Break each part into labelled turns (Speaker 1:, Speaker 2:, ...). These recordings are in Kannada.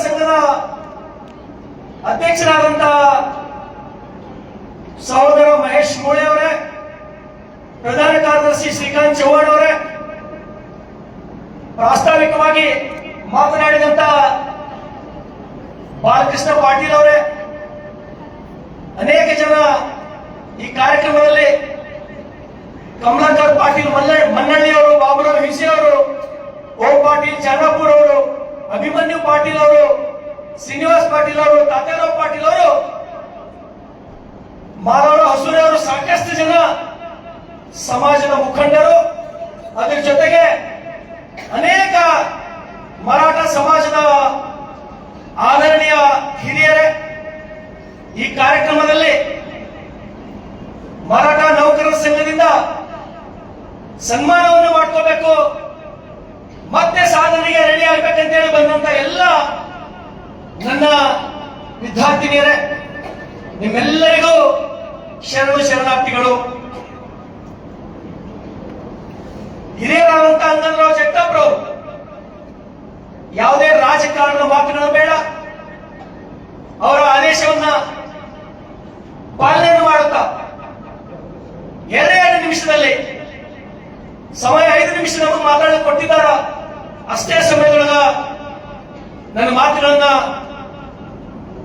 Speaker 1: ಸಂಘದ ಅಧ್ಯಕ್ಷರಾದಂತಹ ಸಹೋದರ ಮಹೇಶ್ ಮೋಳೆ ಅವರೇ, ಪ್ರಧಾನ ಕಾರ್ಯದರ್ಶಿ ಶ್ರೀಕಾಂತ್ ಚೌಹಾಣ್ ಅವರೇ, ಪ್ರಾಸ್ತಾವಿಕವಾಗಿ ಮಾತನಾಡಿದಂತ ಬಾಲಕೃಷ್ಣ ಪಾಟೀಲ್ ಅವರೇ, ಅನೇಕ ಜನ ಈ ಕಾರ್ಯಕ್ರಮದಲ್ಲಿ ಕಮಲಾಕರ್ ಪಾಟೀಲ್ ಮನ್ನಳ್ಳಿ ಅವರು, ಬಾಬುರಾವ್ ಹಿಸಿ ಅವರು, ಓಂ ಪಾಟೀಲ್ ಚಾನಾಪುರ್ ಅವರು, ಅಭಿಮನ್ಯು ಪಾಟೀಲ್ ಅವರು, ಶ್ರೀನಿವಾಸ್ ಪಾಟೀಲ್ ಅವರು, ತಾತ್ಯಾರಾವ್ ಪಾಟೀಲ್ ಅವರು, ಮಾಲವರ ಹಸೂರಿ ಅವರು, ಸಾಕಷ್ಟು ಜನ ಸಮಾಜದ ಮುಖಂಡರು, ಅದರ ಜೊತೆಗೆ ಅನೇಕ ಮರಾಠ ಸಮಾಜದ ಆದರಣೀಯ ಹಿರಿಯರೇ, ಈ ಕಾರ್ಯಕ್ರಮದಲ್ಲಿ ಮರಾಠ ನೌಕರರ ಸಂಘದಿಂದ ಸನ್ಮಾನವನ್ನು ಮಾಡ್ಕೋಬೇಕು, ಮತ್ತೆ ಸಾಧನೆಗೆ ರೆಡಿ ಆಗ್ಬೇಕಂತೇಳಿ ಬಂದಂತ ಎಲ್ಲ ನನ್ನ ವಿದ್ಯಾರ್ಥಿನಿಯರೇ, ನಿಮ್ಮೆಲ್ಲರಿಗೂ ಶರಣಾರ್ಥಿಗಳು. ಹಿರಿಯರಾದಂತಹ ಅಂಗನರಾವ್ ಜಗತಾಪ್ರವರು ಯಾವುದೇ ರಾಜಕಾರಣದ ಮಾತುಗಳು ಬೇಡ, ಅವರ ಆದೇಶವನ್ನ ಪಾಲನೆ ಮಾಡುತ್ತಾ 2 ನಿಮಿಷದಲ್ಲಿ ಸಮಯ 5 ನಿಮಿಷ ನಮಗೆ ಮಾತಾಡಲು ಕೊಟ್ಟಿದ್ದಾರ, ಅಷ್ಟೇ ಸಮಯದೊಳಗ ನನ್ನ ಮಾತುಗಳನ್ನ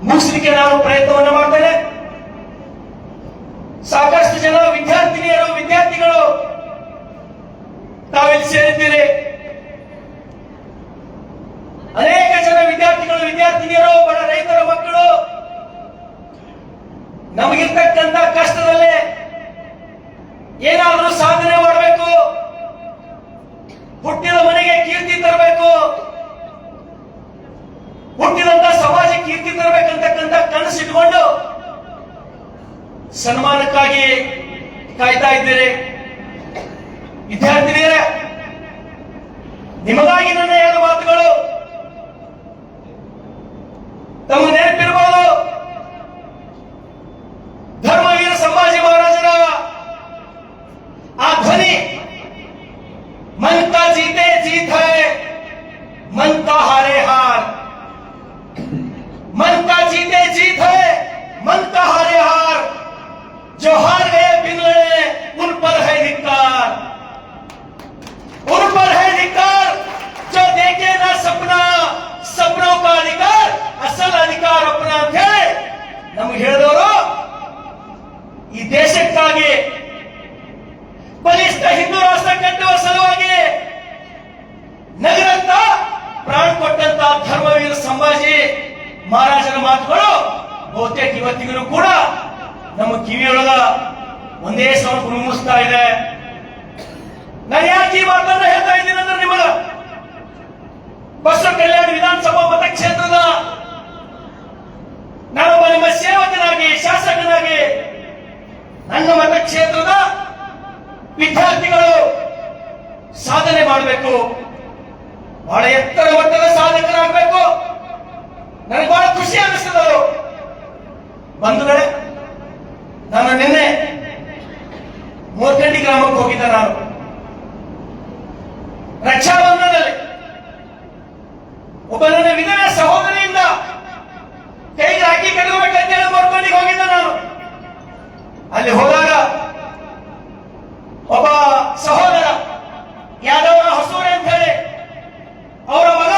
Speaker 1: ಮುಗಿಸಲಿಕ್ಕೆ ನಾನು ಪ್ರಯತ್ನವನ್ನು ಮಾಡ್ತೇನೆ. ಸಾಕಷ್ಟು ಜನ ವಿದ್ಯಾರ್ಥಿನಿಯರು, ವಿದ್ಯಾರ್ಥಿಗಳು ತಾವಿಲ್ಲಿ ಸೇರಿದ್ದೀರಿ. ಅನೇಕ ಜನ ವಿದ್ಯಾರ್ಥಿಗಳು, ವಿದ್ಯಾರ್ಥಿನಿಯರು, ಬಡ ರೈತರ ಮಕ್ಕಳು ನಮಗಿರ್ತಕ್ಕಂಥ ಕಷ್ಟದಲ್ಲೇ ಏನಾದರೂ ಸಾಧನೆ ಮಾಡಬೇಕು, ಹುಟ್ಟಿದ ಮನೆಗೆ ಕೀರ್ತಿ ತರಬೇಕು, ಹುಟ್ಟಿದಂತ ಸಮಾಜ ಕೀರ್ತಿ ತರಬೇಕಂತಕ್ಕಂಥ ಕನಸಿಟ್ಕೊಂಡು ಸನ್ಮಾನಕ್ಕಾಗಿ ಕಾಯ್ತಾ ಇದ್ದೀರಿ. ವಿದ್ಯಾರ್ಥಿನಿಯರೇ, ನಿಮಗಾಗಿ ನನ್ನ 2 ಮಾತುಗಳು. ತಮ್ಮ ನೆನಪಿರಬಹುದು, ಧರ್ಮವೀರ ಸಂಭಾಜಿ ಮಹಾರಾಜರ ಆ ಧ್ವನಿ, मन का जीते जीत है, मन का हारे हार, मन का जीते जीत है, मन का हारे हार, जो हार गए बिन लड़े उन पर है धिक्कार, उन पर है धिक्कार, जो देखे ना सपना, सपनों का अधिकार, असल अधिकार अपना थे. ನಮಗೆ ಹೇಳಿದವರು ಈ ದೇಶಕ್ಕಾಗಿ ಬಲಿಷ್ಠ ಹಿಂದೂ ರಾಷ್ಟ್ರ ಕಟ್ಟುವ ಸಲುವಾಗಿ ನಗರಂತ ಪ್ರಾಣ ಕೊಟ್ಟಂತ ಧರ್ಮವೀರ ಸಂಭಾಜಿ ಮಹಾರಾಜರ ಮಾತುಗಳು ಬಹುತೇಕ ಇವತ್ತಿಗೂ ಕೂಡ ನಮ್ಮ ಕಿವಿಯೊಳಗ ಒಂದೇ ಸಲ ಗುಣಮುಸ್ತಾ ಇದೆ. ನಾನು ಯಾಕೆ ಈ ಮಾತನ್ನ ಹೇಳ್ತಾ ಇದ್ದೀನಿ ಅಂದ್ರೆ, ನಿಮಗ ಬಸವ ಕಲ್ಯಾಣ ವಿಧಾನಸಭಾ ಮತಕ್ಷೇತ್ರದ ನಾನೊಬ್ಬ ನಿಮ್ಮ ಸೇವಕನಾಗಿ, ಶಾಸಕನಾಗಿ, ನನ್ನ ಮತಕ್ಷೇತ್ರದ ವಿದ್ಯಾರ್ಥಿಗಳು ಸಾಧನೆ ಮಾಡಬೇಕು, ಬಹಳ ಎತ್ತರ ಮಟ್ಟದ ಸಾಧಕರಾಗಬೇಕು. ನನಗೆ ಬಹಳ ಖುಷಿ ಅನಿಸ್ತದರು ಬಂಧುಗಳೇ. ನಾನು ನಿನ್ನೆ ಮೂರ್ಖಂಡಿ ಗ್ರಾಮಕ್ಕೆ ಹೋಗಿದ್ದೆ. ನಾನು ರಕ್ಷಾಬಂಧನದಲ್ಲಿ ಒಬ್ಬ ನನ್ನ ವಿಧವೆ ಸಹೋದರಿಯಿಂದ ಕೈಗೆ ರಾಖಿ ಕಟ್ಟಬೇಕಂತೇಳಿ ಮೂರ್ಖಂಡಿಗೆ ಹೋಗಿದ್ದೆ. ನಾನು ಅಲ್ಲಿ ಹೋದಾಗ ಒಬ್ಬ ಸಹೋದರ ಯಾದವರ ಹಸೂರಿ ಅಂತ ಹೇಳಿ, ಅವರ ಮಗ,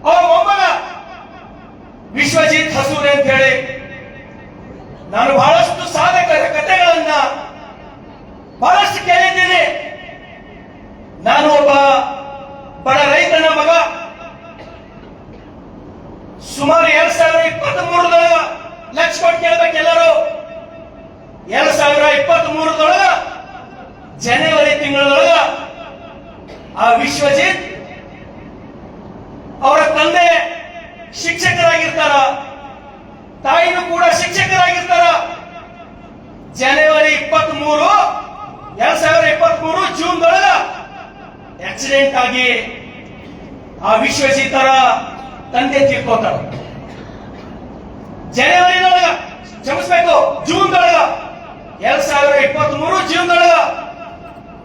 Speaker 1: ಅವರ ಮೊಮ್ಮಗ ವಿಶ್ವಜಿತ್ ಹಸೂರಿ ಅಂತ ಹೇಳಿ, ನಾನು ಬಹಳಷ್ಟು ಸಾಧಕರ ಕಥೆಗಳನ್ನ ಬಹಳಷ್ಟು ಕೇಳಿದ್ದೀನಿ. ನಾನು ಒಬ್ಬ ಬಡ ರೈತನ ಮಗ. ಸುಮಾರು 2023 ಲಕ್ಷ ಕೊಟ್ಟು ಕೇಳ್ಬೇಕೆಲ್ಲರೂ. 2023 ಜನವರಿ ತಿಂಗಳೊಳಗ ಆ ವಿಶ್ವಜಿತ್ ಅವರ ತಂದೆ ಶಿಕ್ಷಕರಾಗಿರ್ತಾರ, ತಾಯಿನೂ ಕೂಡ ಶಿಕ್ಷಕರಾಗಿರ್ತಾರ. ಜನವರಿ 23, 2023 ಜೂನ್ ಆಕ್ಸಿಡೆಂಟ್ ಆಗಿ ಆ ವಿಶ್ವಜಿತರ ತಂದೆ ತೀರ್ಕೋತಾರ. ಜನವರಿನೊಳಗ ಕ್ಷಮಿಸಬೇಕು, ಜೂನ್ 2023 ಜೂನ್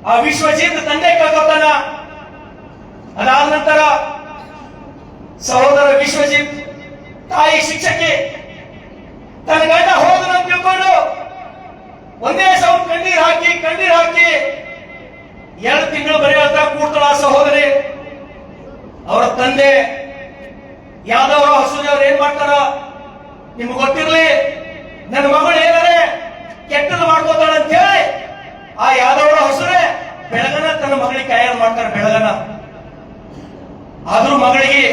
Speaker 1: ಆ ವಿಶ್ವಜಿತ್ ತಂದೆ ಕಳ್ಕೊತಾನ. ಅದಾದ ನಂತರ ಸಹೋದರ ವಿಶ್ವ ವಿಶ್ವಜಿತ್ ತಾಯಿ ಶಿಕ್ಷಕಿ ತನ್ನ ಗಂಡ ಹೋದನಂತ ತಿಳ್ಕೊಂಡು ಒಂದೇ ಸೌಂಡ್ ಕಣ್ಣೀರ್ ಹಾಕಿ 2 ತಿಂಗಳು ಬರೆಯುವಂತ ಕೂಡ್ತಳ ಸಹೋದರಿ. ಅವರ ತಂದೆ ಯಾದವರ ಹೊಸದವ್ರು ಏನ್ ಮಾಡ್ತಾರ ನಿಮ್ಗೆ ಗೊತ್ತಿರ್ಲಿ, ನನ್ನ ಮಗಳು ಏನಾರೆ ಕೆಟ್ಟದ್ದು ಮಾಡ್ಕೋತಾಳ ಅಂತ ಹೇಳಿ ಆ ಯಾದವರ ಹೊಸರೇ ಬೆಳಗನ ತನ್ನ ಮಗಳಿಗೆ ತಯಾರು ಮಾಡ್ತಾರೆ. ಬೆಳಗನ ಆದ್ರೂ ಮಗಳಿಗೆ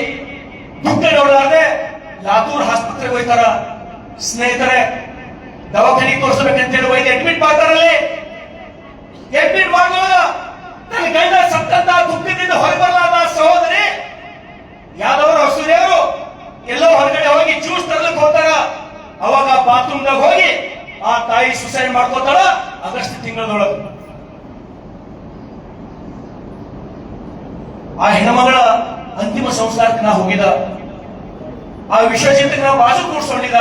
Speaker 1: ದುಃಖ ನೋಡಲಾರ್ದೆ ಲಾತೂರ್ ಆಸ್ಪತ್ರೆಗೆ ಹೋಯ್ತಾರ. ಸ್ನೇಹಿತರೆ, ದವಾಖಾನಿಗೆ ತೋರಿಸಬೇಕಂತೇಳಿ ವೈದ್ಯ ಅಡ್ಮಿಟ್ ಮಾಡ್ತಾರಲ್ಲಿ. ಅಡ್ಮಿಟ್ ಮಾಡುವಾಗ ತನ್ನ ಗಂಡ ಸತ್ತಂತ ದುಃಖದಿಂದ ಹೊರಬರಲಾದ ಸಹೋದರಿ ಯಾದವರ ಹೊಸದೇವರು ಎಲ್ಲೋ ಹೊರಗಡೆ ಹೋಗಿ ಜ್ಯೂಸ್ ತರಲಿಕ್ಕೆ ಹೋಗ್ತಾರ. ಅವಾಗ ಬಾತ್ರೂಮ್ದಾಗ ಹೋಗಿ ಆ ತಾಯಿ ಸುಸೈಡ್ ಮಾಡ್ಕೋತಾಳ ಆಗಸ್ಟ್ ತಿಂಗಳದೊಳಗೆ. ಆ ಹೆಣ್ಮಗಳ ಅಂತಿಮ ಸಂಸ್ಕಾರಕ್ಕೆ ನಾ ಹೋಗಿದ. ಆ ವಿಶ್ವಜಿತ್ ನಾ ಬಾಜು ಕೂಡ್ಸ್ಕೊಂಡಿದ್ದ.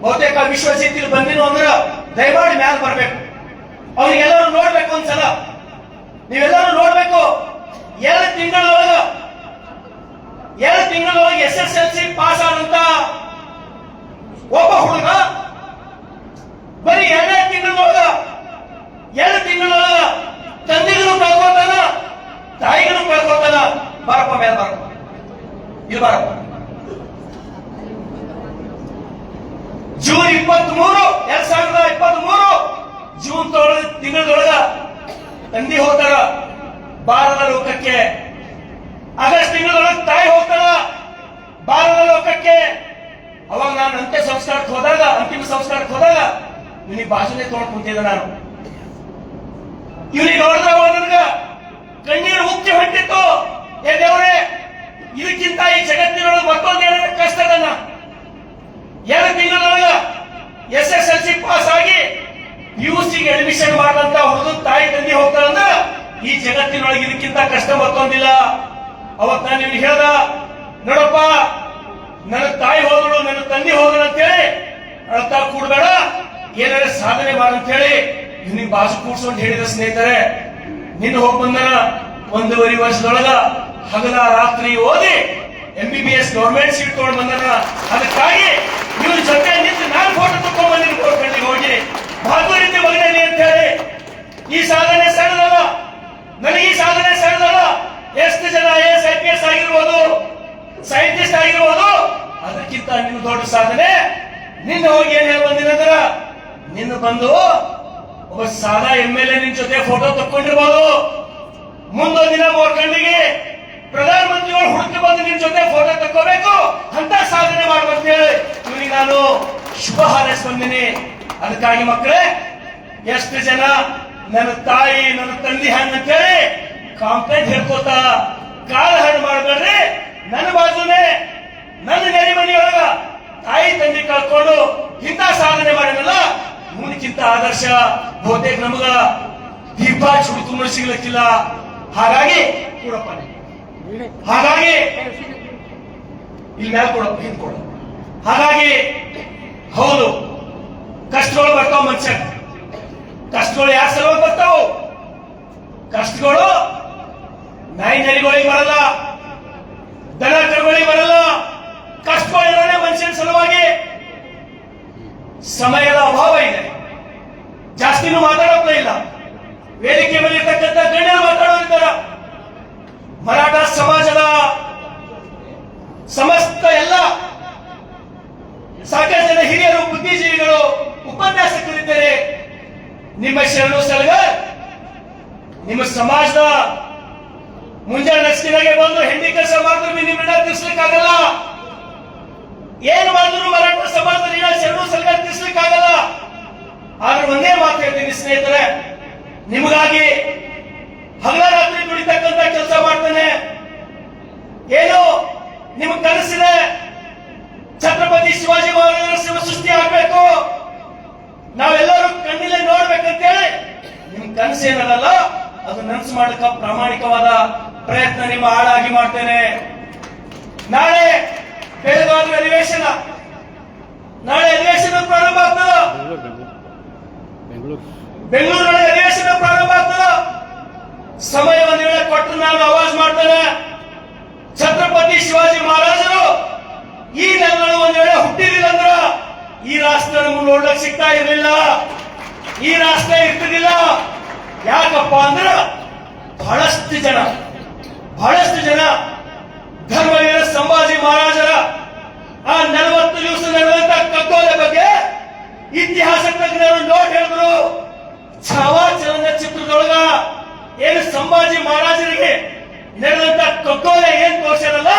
Speaker 1: ಬಹುತೇಕ ವಿಶ್ವಜಿತ್ ಇಲ್ಲಿ ಬಂದಿನೋ ಅಂದ್ರ ದಯಮಾಡಿ ಮ್ಯಾಲ ಬರ್ಬೇಕು. ಅವ್ರಿಗೆಲ್ಲರೂ ನೋಡ್ಬೇಕು ಒಂದ್ಸಲ, ನೀವೆಲ್ಲರೂ ನೋಡ್ಬೇಕು. 2 ತಿಂಗಳೊಳಗೆ SSLC ಪಾಸ್ ಆದಂತ ಒಬ್ಬ ಹುಡುಗ ಬರೀ 2 ತಿಂಗಳೊಳಗ ತಂದೆಗೂ ಕಳ್ಕೊತಾನ, ತಾಯಿಗೂ ಕಳ್ಕೊತಾನ. ಬಾರಪ್ಪ ಮೇಲೆ ಬಾರಪ್ಪ, ಇಲ್ಲಿ ಬಾರಪ್ಪ. ಜೂನ್ 23, 2023 ಜೂನ್ ತಿಂಗಳದೊಳಗ ತಂದೆ ಹೋಗ್ತಾರ ಬಾರದ ಲೋಕಕ್ಕೆ. ಆಗಸ್ಟ್ ತಿಂಗಳೊಳಗೆ ತಾಯಿ ಹೋಗ್ತಾರ ಬಾರದ ಲೋಕಕ್ಕೆ. ಅವಾಗ ನಾನು ಅಂತ್ಯ ಸಂಸ್ಕಾರಕ್ಕೆ ಹೋದಾಗ, ಅಂತಿಮ ಸಂಸ್ಕಾರಕ್ಕೆ ಹೋದಾಗ ಇವನಿಗೆ ಬಾಜುನೇ ತೊಗೊಂಡು ಕುಂತಿದ್ದೆ ನಾನು. ಇವನಿಗೆ ನೋಡಿದಾಗ ನನಗ ಕಣ್ಣೀರು ಉಕ್ಕಿ ಹೊಂಟಿತ್ತು. ಏ ದೇವರೇ, ಇದಕ್ಕಿಂತ ಈ ಜಗತ್ತಿನೊಳಗೆ ಮತ್ತೊಂದೇನಾದ್ರೆ ಕಷ್ಟದನ್ನ. 2 ತಿಂಗಳೊಳಗ SSLC ಪಾಸ್ ಆಗಿ PUCಗೆ ಅಡ್ಮಿಷನ್ ಮಾಡಿದಂತ ಹುಡುಗನ ತಾಯಿ ತಂದೆ ಹೋಗ್ತಾರಂದ್ರ ಈ ಜಗತ್ತಿನೊಳಗೆ ಇದಕ್ಕಿಂತ ಕಷ್ಟ ಮತ್ತೊಂದಿಲ್ಲ. ಅವತ್ ನಾನು ಇವ್ನಿಗೆ ಹೇಳ್ದ, ನೋಡಪ್ಪ, ನನ್ನ ತಾಯಿ ಹೋದಳು, ನನ್ನ ತಂದೆ ಹೋದಳು ಅಂತೇಳಿ ಅಳ್ತಾ ಕೂಡ್ಬೇಡ, ಏನಾರ ಸಾಧನೆ ಮಾಡಂತ ಹೇಳಿ ಇವ್ನಿಗೆ ಬಾಜು ಕೂಡ್ಸೊಂಡು ಹೇಳಿದ. ಸ್ನೇಹಿತರೆ, ನಿನ್ನ ಹೋಗಿ ಬಂದನ 1.5 ವರ್ಷದೊಳಗ ಹಗಲ ರಾತ್ರಿ ಓದಿ MBBS ಗೌರ್ಮೆಂಟ್ ಸೀಟ್ ತಗೊಂಡು ಬಂದನ. ಅದಕ್ಕಾಗಿ ಇವ್ರ ಜೊತೆ ನಿಂತು ನಾನು ಫೋಟೋ ತಗೊಂಡ್ ಬಂದಿನಿ ಕೋರ್ಟ್ಗಳಿಗೆ ಹೋಗಿ ಭಾಗವಹಿಸಿ ಮಗನಲ್ಲಿ ಅಂತ ಹೇಳಿ. ಈ ಸಾಧನೆ ಸಣ್ಣದಲ್ಲ, ನನಗೆ ಈ ಸಾಧನೆ ಸಣ್ಣದಲ್ಲ. ಎಷ್ಟು ಜನ IAS IPS ಆಗಿರ್ಬೋದು, ಸೈಂಟಿಸ್ಟ್ ಆಗಿರ್ಬೋದು, ಅದಕ್ಕಿಂತ ನಿನ್ನ ದೊಡ್ಡ ಸಾಧನೆ. ನಿನ್ನ ಹೋಗಿ ಏನ್ ಹೇಳಿ ಬಂದಿನಂದ್ರ, ನಿನ್ನ ಬಂದು ಒಬ್ಬ ಸಾದಾ MLA ನಿನ್ ಜೊತೆ ಫೋಟೋ ತಕ್ಕೊಂಡಿರ್ಬೋದು. ಮುಂದೊಂದು ದಿನ 3 ಕಣ್ಣಿಗೆ ಪ್ರಧಾನಮಂತ್ರಿಗಳು ಹುಡುಕಿ ಬಂದು ನಿನ್ ಜೊತೆ ಫೋಟೋ ತಕ್ಕೋಬೇಕು, ಅಂತ ಸಾಧನೆ ಮಾಡ್ಬೇಕಂತ ಹೇಳಿ ಇವನಿಗೆ ನಾನು ಶುಭ ಹಾರೈಸಿ ಬಂದಿನಿ. ಅದಕ್ಕಾಗಿ ಮಕ್ಕಳೇ, ಎಷ್ಟು ಜನ ನನ್ನ ತಾಯಿ ನನ್ನ ತಂದೆ ಹಣ್ಣು ಅಂತೇಳಿ ಕಾಂಪ್ಲೇಂಟ್ ಹೇಳ್ಕೋತ ಕಾಲ ಹಣ್ಣು ಮಾಡಬೇಡ್ರಿ. ನನ್ನ ಬಾಜುನೆ ನನ್ನ ನೆರೆ ಮನೆಯೊಳಗ ತಾಯಿ ತಂದೆ ಕಳ್ಕೊಂಡು ಇಂಥ ಸಾಧನೆ ಮಾಡಿರಲ್ಲ, ಇವನಕ್ಕಿಂತ ಆದರ್ಶ ಬಹುತೇಕ ನಮಗ ದೀಪ ಚುಡುಕು ಸಿಗ್ಲಿಕ್ಕಿಲ್ಲ. ಹಾಗಾಗಿ ಕೊಡಪ್ಪ, ಹಾಗಾಗಿ ಇಲ್ಲಿ ಮ್ಯಾಲ ಕೊಡಪ್ಪ, ಹಿಂಗ್ ಕೊಡ. ಹಾಗಾಗಿ ಹೌದು, ಕಷ್ಟಗಳು ಬರ್ತಾವ ಮನುಷ್ಯ. ಕಷ್ಟಗಳು ಯಾರ ಸಲುವಾಗಿ ಬರ್ತಾವ? ಕಷ್ಟಗಳು ನಾಯಿ ನರಿಗಳಿಗೆ ಬರಲ್ಲ, ದನ ಕರುಗಳಿಗೆ ಬರಲ್ಲ. ಕಷ್ಟಗಳು ಇರೋದೇ ಮನುಷ್ಯನ ಸಲುವಾಗಿ. ಸಮಯದ ಅಭಾವ ಇದೆ, ಜಾಸ್ತಿನೂ ಮಾತಾಡೋದೇ ಇಲ್ಲ. ವೇದಿಕೆ ಮೇಲೆ ಇರ್ತಕ್ಕಂಥ ಗಣ್ಯರು ಮಾತಾಡೋರಿದ್ದಾರ. ಮರಾಠ ಸಮಾಜದ ಸಮಸ್ತ ಎಲ್ಲ ಸಾಕಷ್ಟು ಜನ ಹಿರಿಯರು, ಬುದ್ಧಿಜೀವಿಗಳು, ಉಪನ್ಯಾಸಕರಿದ್ದಾರೆ. ನಿಮ್ಮ ಶರಣು ಸಲಗರ್ ನಿಮ್ಮ ಸಮಾಜದ ಮುಂಜಾನೆ ನಸ್ಕಿನಾಗೆ ಬಂದು ಹೆಂಡಿ ಕೆಲಸ ಮಾಡಿದ್ರು ನಿಮ್ಮನ್ನ ತಿಳಿಸ್ಲಿಕ್ಕಾಗಲ್ಲ. ಏನು ಮಾಡಿದ್ರು ಮರಾಠ ಸಮಾಜದ ಶರಣು ಸಲಗರ್ ತಿಳಿಸ್ಲಿಕ್ಕಾಗಲ್ಲ. ಆದ್ರೆ ಒಂದೇ ಮಾತು ಹೇಳ್ತೀನಿ ಸ್ನೇಹಿತರೆ, ನಿಮಗಾಗಿ ಹಗಲ ರಾತ್ರಿ ದುಡಿತಕ್ಕಂತ ಕೆಲಸ ಮಾಡ್ತಾನೆ. ಏನು ನಿಮಗೆ ಕನಸಿದೆ, ಛತ್ರಪತಿ ಶಿವಾಜಿ ಮಹಾರಾಜರ ಸೃಷ್ಟಿ ಆಗ್ಬೇಕು, ನಾವೆಲ್ಲರೂ ಕಣ್ಣಿಲೆ ನೋಡ್ಬೇಕಂತೇಳಿ ನಿಮ್ ಕನಸೇನಲ್ಲ, ಅದು ನನಸು ಮಾಡಕ ಪ್ರಾಮಾಣಿಕವಾದ ಪ್ರಯತ್ನ ನಿಮ್ಮ ಹಾಳಾಗಿ ಮಾಡ್ತೇನೆ. ನಾಳೆ ಬೆಳಗಾವಿ ಅಧಿವೇಶನ, ನಾಳೆ ಅಧಿವೇಶನ ಪ್ರಾರಂಭ ಆಗ್ತದ. ಬೆಂಗಳೂರಿನೊಳಗೆ ಅಧಿವೇಶನ ಪ್ರಾರಂಭ ಆಗ್ತದ. ಸಮಯ ಒಂದು ವೇಳೆ ಕೊಟ್ಟು ನಾನು ಆವಾಜ್ ಮಾಡ್ತೇನೆ. ಛತ್ರಪತಿ ಶಿವಾಜಿ ಮಹಾರಾಜರು ರಾಷ್ಟ್ರ ನಮ್ಗೆ ನೋಡ್ಲಕ್ ಸಿಗ್ತಾ ಇರಲಿಲ್ಲ, ಈ ರಾಷ್ಟ್ರ ಇರ್ತಿರ್ಲಿಲ್ಲ. ಯಾಕಪ್ಪ ಅಂದ್ರ ಬಹಳಷ್ಟು ಜನ ಧರ್ಮವೀರ ಸಂಭಾಜಿ ಮಹಾರಾಜರ ಆ 40 ದಿವಸ ನಡೆದಂತ ಕಗ್ಗೋಲೆ ಬಗ್ಗೆ ಇತಿಹಾಸ ತಜ್ಞರು ನೋಡಿ ಹೇಳಿದ್ರು. ಛಾವಾ ಚಲನಚಿತ್ರದೊಳಗ ಏನು ಸಂಭಾಜಿ ಮಹಾರಾಜರಿಗೆ ನಡೆದಂತ ಕಗ್ಗೋಲೆ ಏನ್ ತೋರ್ಸ್ಯಾರಲ್ಲ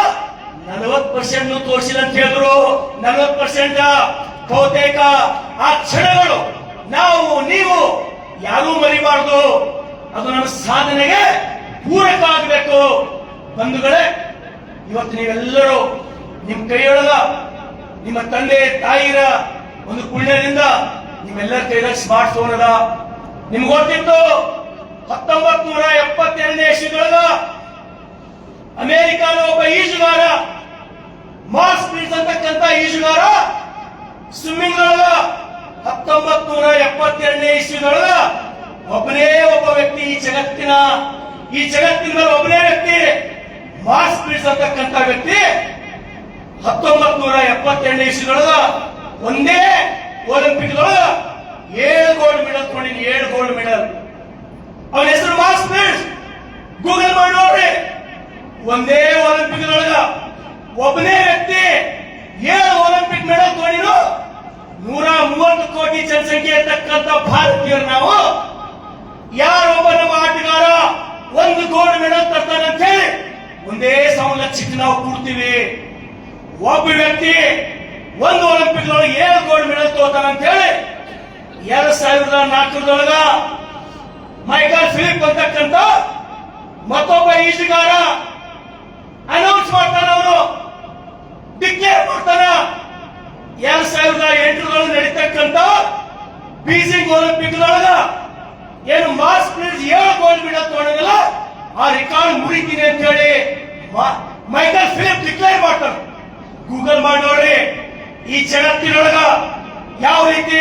Speaker 1: 40% ತೋರಿಸಿಲ್ಲ ಅಂತ ಹೇಳಿದ್ರು. 40% ಬಹುತೇಕ ಆ ಕ್ಷಣಗಳು ನಾವು ನೀವು ಯಾರೂ ಮರಿಬಾರ್ದು. ಅದು ನಮ್ಮ ಸಾಧನೆಗೆ ಪೂರಕ ಆಗಬೇಕು. ಬಂಧುಗಳೇ, ಇವತ್ತು ನೀವೆಲ್ಲರೂ ನಿಮ್ಮ ಕೈಯೊಳಗ ನಿಮ್ಮ ತಂದೆ ತಾಯಿರ ಒಂದು ಪುಣ್ಯದಿಂದ ನಿಮ್ಮೆಲ್ಲರ ಕೈದಾಗ ಸ್ಮಾರ್ಟ್ ಫೋನ್ ಅದ. ನಿಮ್ಗೆ ಗೊತ್ತಿತ್ತು 1972ನೇ ಇಸ್ವಿದೊಳಗ ಅಮೆರಿಕಾದ ಒಬ್ಬ ಈಜುಗಾರ, ಮಾರ್ಕ್ಸ್ ಪ್ರಿನ್ಸ್ ಅಂತಕ್ಕಂಥ ಈಜುಗಾರ ಸ್ವಿಮ್ಮಿಂಗ್ ಒಳಗ 1972ನೇ ಇಸ್ವಿದೊಳಗ ಒಬ್ಬನೇ ಒಬ್ಬ ವ್ಯಕ್ತಿ ಈ ಜಗತ್ತಿನ ಮೇಲೆ ಒಬ್ಬನೇ ವ್ಯಕ್ತಿ ಮಾರ್ಕ್ಸ್ ಪ್ರಿನ್ಸ್ ಅಂತಕ್ಕಂಥ ವ್ಯಕ್ತಿ 1972ನೇ ಇಸ್ವಿದೊಳಗ ಒಂದೇ ಒಲಿಂಪಿಕ್ ದೊಳಗ 7 ಗೋಲ್ಡ್ ಮೆಡಲ್ ತಗೊಂಡಿನಿ. 7 ಗೋಲ್ಡ್ ಮೆಡಲ್. ಅವನ ಹೆಸರು ಮಾರ್ಕ್ಸ್ ಪ್ರಿನ್ಸ್. ಗೂಗಲ್ ಮಾಡಿ ನೋಡ್ರಿ. ಒಂದೇ ಒಲಿಂಪಿಕ್ ದೊಳಗ ಒಬ್ಬನೇ ವ್ಯಕ್ತಿ 7 ಒಲಿಂಪಿಕ್ ಮೆಡಲ್ ತಗೊಂಡಿರು. 130 ಕೋಟಿ ಜನಸಂಖ್ಯೆ ಇರ್ತಕ್ಕಂಥ ಭಾರತೀಯರು ನಾವು ಯಾರೊಬ್ಬ ನಮ್ಮ ಆಟಗಾರ 1 ಗೋಲ್ಡ್ ಮೆಡಲ್ ತರ್ತಾನೆ ಅಂತ ಹೇಳಿ ಒಂದೇ ಲಕ್ಷಕ್ಕೆ ನಾವು ಕೂಡ್ತೀವಿ. ಒಬ್ಬ ವ್ಯಕ್ತಿ 1 ಒಲಿಂಪಿಕ್ ಒಳಗೆ 7 ಗೋಲ್ಡ್ ಮೆಡಲ್ ತಗೋತಾನೆ ಅಂತ ಹೇಳಿ 2004 ಮೈಕಲ್ ಫಿಲಿಪ್ ಅಂತಕ್ಕಂಥ ಮತ್ತೊಬ್ಬ ಈಜುಗಾರ ಅನೌನ್ಸ್ ಮಾಡ್ತಾನ, ಅವನು ಡಿಕ್ಲೇರ್ ಮಾಡ್ತಾನ. 2008 ನಡೀತಕ್ಕಂಥ ಬೀಜಿಂಗ್ ಒಲಿಂಪಿಕ್ ಒಳಗ ಏನು ಮಾರ್ಕ್ಸ್ ಪ್ರಿನ್ಸ್ 7 ಗೋಲ್ಡ್ ಮೆಡಲ್ ತಗೊಂಡಿಲ್ಲ, ಆ ರೆಕಾರ್ಡ್ ಮುರಿತೀನಿ ಅಂತ ಹೇಳಿ ಮೈಕಲ್ ಫಿಲಿಪ್ ಡಿಕ್ಲೇರ್ ಮಾಡ್ತಾನೆ. ಗೂಗಲ್ ಮಾಡಿ ನೋಡ್ರಿ. ಈ ಜಗತ್ತಿನೊಳಗ ಯಾವ ರೀತಿ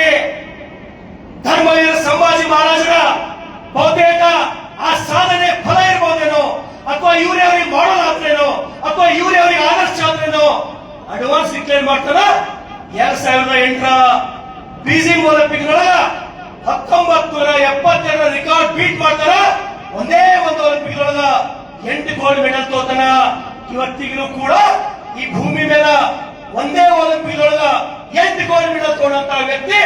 Speaker 1: ಧರ್ಮವೀರ ಸಂಭಾಜಿ ಮಹಾರಾಜರ ಬಹುತೇಕ ಆ ಸಾಧನೆ ಫಲ ಇರಬಹುದೇನೋ, ಅಥವಾ ಇವರೇ ಅವ್ರಿಗೆ ಮಾಡಲ್ ಆದ್ರೇನೋ, ಅಥವಾ ಇವರೇ ಅವ್ರಿಗೆ ಆದರ್ಶ ಆದ್ರೇನೋ ಅಡ್ವಾನ್ಸ್ ಡಿಕ್ಲೇರ್ ಮಾಡ್ತಾರ. 2008 ಬೀಜಿಂಗ್ ಒಲಿಂಪಿಕ್ ನೊಳಗ 1972 ರೆಕಾರ್ಡ್ ಬೀಟ್ ಮಾಡ್ತಾರ. ಒಂದೇ ಒಂದು ಒಲಿಂಪಿಕ್ ಒಳಗ 8 ಗೋಲ್ಡ್ ಮೆಡಲ್ ತೋತಾನ. ಇವತ್ತಿಗೂ ಕೂಡ ಈ ಭೂಮಿ ಮೇಲೆ ಒಂದೇ ಒಲಿಂಪಿಕ್ ಒಳಗ 8 ಗೋಲ್ಡ್ ಮೆಡಲ್ ತಗೊಂಡಂತ ವ್ಯಕ್ತಿ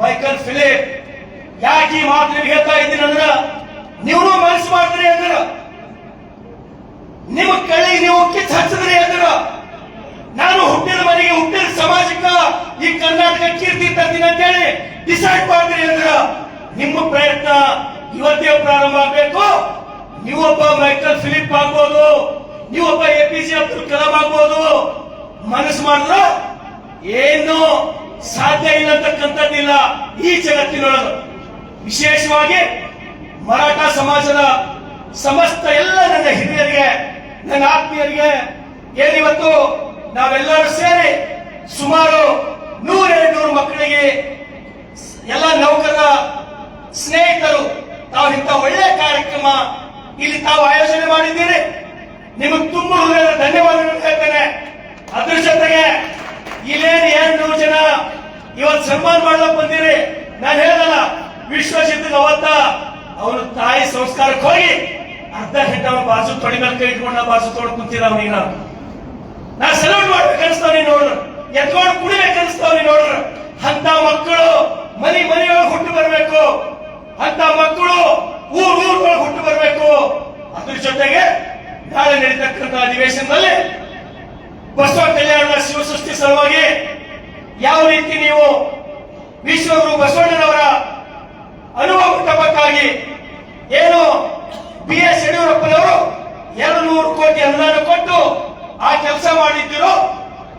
Speaker 1: ಮೈಕಲ್ ಫಿಲಿಪ್. ಯಾಕೆ ಈ ಮಾತು ನಿಮ್ಗೆ ಹೇಳ್ತಾ ಇದ್ದೀನಿ ಅಂದ್ರ, ನೀವು ಮನಸ್ಸು ಮಾಡಿದ್ರಿ ಅಂದ್ರ, ನಿಮ್ಮ ಕಳಿಗೆ ನೀವು ಕಿಚ್ಚು ಹಚ್ಚಿದ್ರಿ ಅಂದ್ರ, ನಾನು ಹುಟ್ಟಿದ ಮನೆಗೆ ಹುಟ್ಟಿದ ಸಮಾಜಕ್ಕ ಈ ಕರ್ನಾಟಕ ಕೀರ್ತಿ ತರ್ತೀನಿ ಅಂತ ಹೇಳಿ ಡಿಸೈಡ್ ಮಾಡಿದ್ರಿ ಅಂದ್ರ, ನಿಮ್ಮ ಪ್ರಯತ್ನ ಇವತ್ತೇ ಪ್ರಾರಂಭ ಆಗಬೇಕು. ನೀವೊಬ್ಬ ಮೈಕಲ್ ಫಿಲಿಪ್ ಆಗ್ಬೋದು, ನೀವೊಬ್ಬ APJ ಅಬ್ದುಲ್ ಕಲಾಂ ಆಗ್ಬೋದು. ಮನಸ್ಸು ಮಾಡಿದ್ರ ಏನು ಸಾಧ್ಯ ಇಲ್ಲ ಅಂತಕ್ಕಂಥದ್ದಿಲ್ಲ ಈ ಜಗತ್ತಿನೊಳಗ. ವಿಶೇಷವಾಗಿ ಮರಾಠ ಸಮಾಜದ ಸಮಸ್ತ ಎಲ್ಲ ನನ್ನ ಹಿರಿಯರಿಗೆ, ನನ್ನ ಆತ್ಮೀಯರಿಗೆ ಏನಿವತ್ತು ನಾವೆಲ್ಲರೂ ಸೇರಿ ಸುಮಾರು 100-200 ಮಕ್ಕಳಿಗೆ ಎಲ್ಲ ನೌಕರರ ಸ್ನೇಹಿತರು ತಾವು ಇಂಥ ಒಳ್ಳೆ ಕಾರ್ಯಕ್ರಮ ಇಲ್ಲಿ ತಾವು ಆಯೋಜನೆ ಮಾಡಿದ್ದೀರಿ. ನಿಮಗೆ ತುಂಬ ಹೃದಯದ ಧನ್ಯವಾದಗಳು ಹೇಳ್ತೇನೆ. ಅದ್ರ ಜೊತೆಗೆ ಇಲ್ಲೇನು 200 ಜನ ಇವತ್ತು ಸನ್ಮಾನ ಮಾಡಕ್ ಬಂದಿರಿ. ನಾನು ಹೇಳಲ್ಲ, ವಿಶ್ವಜಿತ್ ಅವತ್ತ ಅವನು ತಾಯಿ ಸಂಸ್ಕಾರಕ್ಕೆ ಹೋಗಿ ಅರ್ಧ ಗಂಟೆ ಅವನ ಬಾಜು ತೊಡಿ ಮೇಲೆ ಕೈ ಇಟ್ಕೊಂಡು ಬಾಜು ತೊಗೊಂಡು ಕುಂತೀರ. ಅವನಿಗೆ ನಾ ಸೆಲ್ಯೂಟ್ ಮಾಡ್ಬೇಕು ಅನಿಸ್ತಾವ ನೀ ನೋಡ್ರ, ಎತ್ಕೊಂಡು ಕುಡಿಬೇಕು ಅನಿಸ್ತಾವ ನೀ ನೋಡ್ರ. ಅಂತ ಮಕ್ಕಳು ಮನೆಯೊಳಗೆ ಹುಟ್ಟು ಬರಬೇಕು, ಅಂತ ಮಕ್ಕಳು ಊರೊಳಗೆ ಹುಟ್ಟು ಬರಬೇಕು. ಅದ್ರ ಜೊತೆಗೆ ನಾಳೆ ನಡೀತಕ್ಕಂಥ ಅಧಿವೇಶನದಲ್ಲಿ ಬಸವ ಕಲ್ಯಾಣ ಶಿವಸೃಷ್ಟಿ ಸಲುವಾಗಿ ಯಾವ ರೀತಿ ನೀವು ವಿಶ್ವಗುರು ಬಸವಣ್ಣನವರ ಅನುಭವ ಮಂಟಪಕ್ಕಾಗಿ ಏನು BS ಯಡಿಯೂರಪ್ಪನವರು 200 ಕೋಟಿ ಅನುದಾನ ಕೊಟ್ಟು ಆ ಕೆಲಸ ಮಾಡಿದ್ದೀರೋ,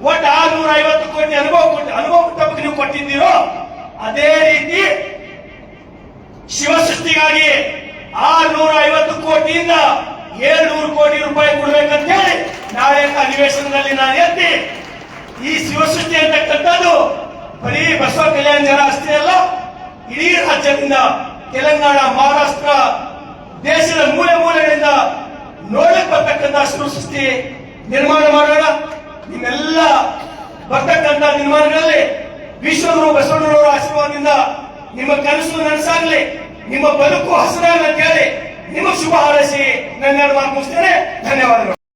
Speaker 1: ಒಟ್ಟು 650 ಕೋಟಿ ಅನುಭವ ಮಂಟಪಕ್ಕೆ ನೀವು ಕೊಟ್ಟಿದ್ದೀರೋ, ಅದೇ ರೀತಿ ಶಿವಸೃಷ್ಟಿಗಾಗಿ 650 ಕೋಟಿಯಿಂದ 700 ಕೋಟಿ ರೂಪಾಯಿ ಕೊಡ್ಬೇಕಂತ ಹೇಳಿ ನಾಳೆ ಅಧಿವೇಶನದಲ್ಲಿ ನಾನು ಎತ್ತಿ ಈ ಶಿವಸೃಷ್ಟಿ ಅಂತಕ್ಕಂಥದ್ದು ಬರೀ ಬಸವ ಕಲ್ಯಾಣ ಜನ ಅಷ್ಟೇ ಅಲ್ಲ, ಇಡೀ ರಾಜ್ಯದಿಂದ ತೆಲಂಗಾಣ, ಮಹಾರಾಷ್ಟ್ರ, ದೇಶದ ಮೂಲೆಗಳಿಂದ ನೋಡಕ್ ಬರ್ತಕ್ಕಂಥ ವಿಶ್ವಗುರು ಬಸವಣ್ಣನವರ ಆಶೀರ್ವಾದದಿಂದ ನಿಮ್ಮ ಕನಸು ನನಸಾಗಲಿ, ನಿಮ್ಮ ಬದುಕು ಹಸನಾಗಲಿ ಅಂತ ಹೇಳಿ ನಿಮಗೆ ಶುಭ ಹಾರೈಸಿ ನನ್ನ ಮಾತು ಮುಗಿಸ್ತೇನೆ. ಧನ್ಯವಾದಗಳು.